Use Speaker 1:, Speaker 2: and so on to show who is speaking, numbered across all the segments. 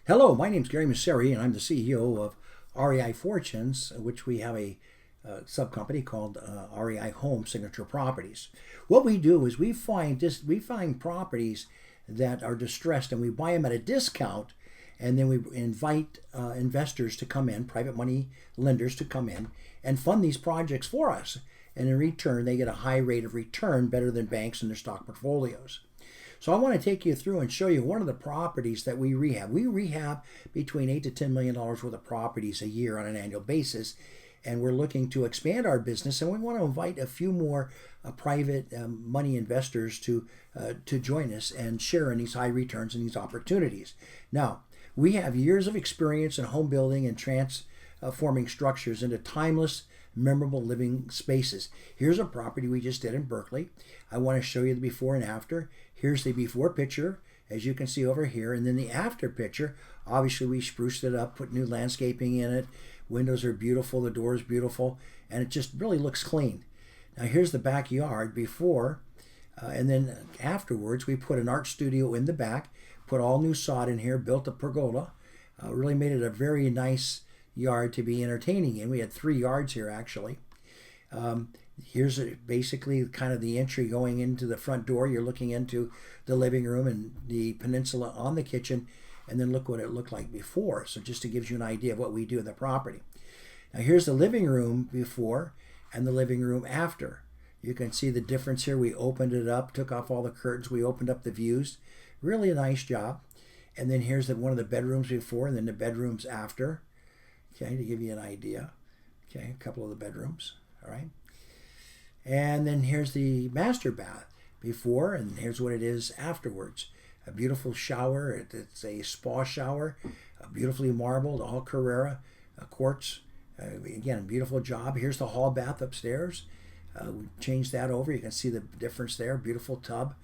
Speaker 1: Hello, my name is Gary Massari, and I'm the CEO of REI Fortunes, which we have a sub-company called REI Home Signature Properties. What we do is we find properties that are distressed, and we buy them at a discount, and then we invite investors to come in, private money lenders to come in and fund these projects for us. And in return, they get a high rate of return, better than banks in their stock portfolios. So I want to take you through and show you one of the properties that we rehab. We rehab between $8 to $10 million worth of properties a year on an annual basis, and we're looking to expand our business, and we want to invite a few more private money investors to join us and share in these high returns and these opportunities. Now, we have years of experience in home building and transforming structures into timeless, memorable living spaces. Here's a property we just did in Berkeley. I want to show you the before and after. Here's the before picture, as you can see over here, and then the after picture. Obviously, we spruced it up, put new landscaping in it. Windows are beautiful, the door is beautiful, and it just really looks clean. Now, here's the backyard before, and then afterwards, we put an art studio in the back, put all new sod in here, built a pergola, really made it a very nice yard to be entertaining in. We had 3 yards here, actually. Here's basically kind of the entry going into the front door. You're looking into the living room and the peninsula on the kitchen, and then look what it looked like before. So just to give you an idea of what we do in the property. Now here's the living room before and the living room after. You can see the difference here. We opened it up, took off all the curtains. We opened up the views. Really a nice job. And then here's one of the bedrooms before and then the bedrooms after. Okay, to give you an idea. Okay, a couple of the bedrooms. All right. And then here's the master bath before, and here's what it is afterwards. A beautiful shower. It's a spa shower, beautifully marbled, all Carrara quartz. Again, a beautiful job. Here's the hall bath upstairs. We changed that over. You can see the difference there. Beautiful tub,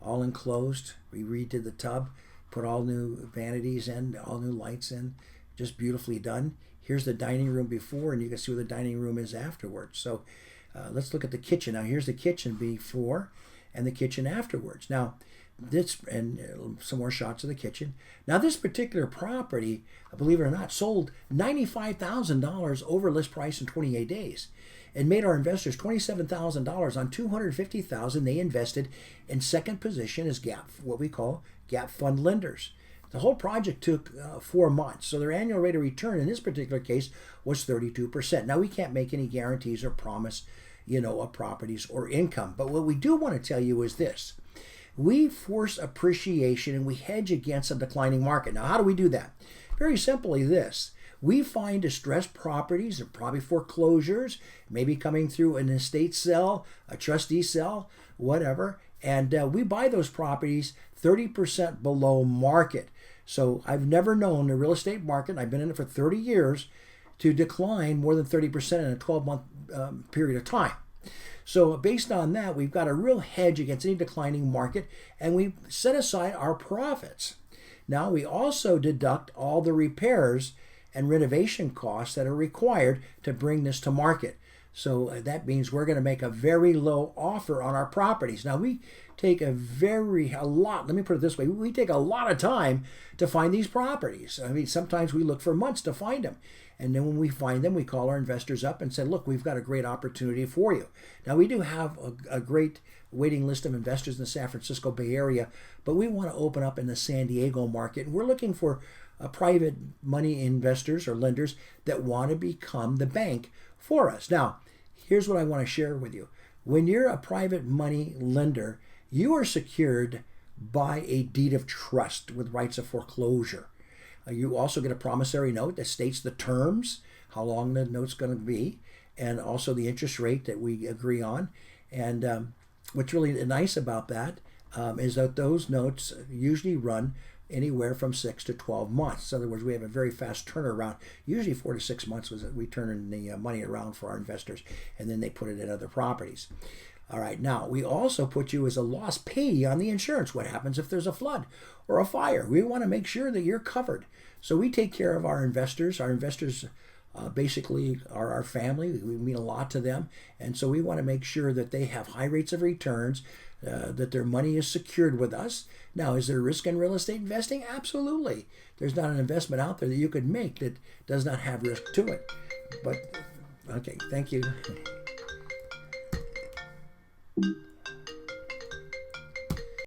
Speaker 1: all enclosed. We redid the tub, put all new vanities in, all new lights in. Just beautifully done. Here's the dining room before, and you can see where the dining room is afterwards. So let's look at the kitchen. Now, here's the kitchen before and the kitchen afterwards. Now, this, and some more shots of the kitchen. Now, this particular property, believe it or not, sold $95,000 over list price in 28 days and made our investors $27,000 on $250,000 they invested in second position as gap, what we call gap fund lenders. The whole project took 4 months, so their annual rate of return in this particular case was 32%. Now, we can't make any guarantees or promise, of properties or income, but what we do want to tell you is this. We force appreciation and we hedge against a declining market. Now, how do we do that? Very simply this. We find distressed properties, or probably foreclosures, maybe coming through an estate sale, a trustee sale, whatever, and we buy those properties 30% below market. So I've never known the real estate market, I've been in it for 30 years, to decline more than 30% in a 12-month period of time. So based on that, we've got a real hedge against any declining market, and we set aside our profits. Now, we also deduct all the repairs and renovation costs that are required to bring this to market. So that means we're going to make a very low offer on our properties. Now, we take let me put it this way, we take a lot of time to find these properties. I mean, sometimes we look for months to find them. And then when we find them, we call our investors up and say, look, we've got a great opportunity for you. Now, we do have a great waiting list of investors in the San Francisco Bay Area, but we want to open up in the San Diego market. And we're looking for private money investors or lenders that want to become the bank for us. Now, here's what I want to share with you. When you're a private money lender, you are secured by a deed of trust with rights of foreclosure. You also get a promissory note that states the terms, how long the note's going to be, and also the interest rate that we agree on. And what's really nice about that is that those notes usually run anywhere from 6 to 12 months. In other words, we have a very fast turnaround. Usually 4 to 6 months was we turn the money around for our investors, and then they put it in other properties. All right, now we also put you as a loss payee on the insurance. What happens if there's a flood or a fire? We want to make sure that you're covered. So we take care of our investors. Our investors basically are our family. We mean a lot to them. And so we want to make sure that they have high rates of returns, that their money is secured with us. Now, is there risk in real estate investing? Absolutely. There's not an investment out there that you could make that does not have risk to it. But, okay, thank you.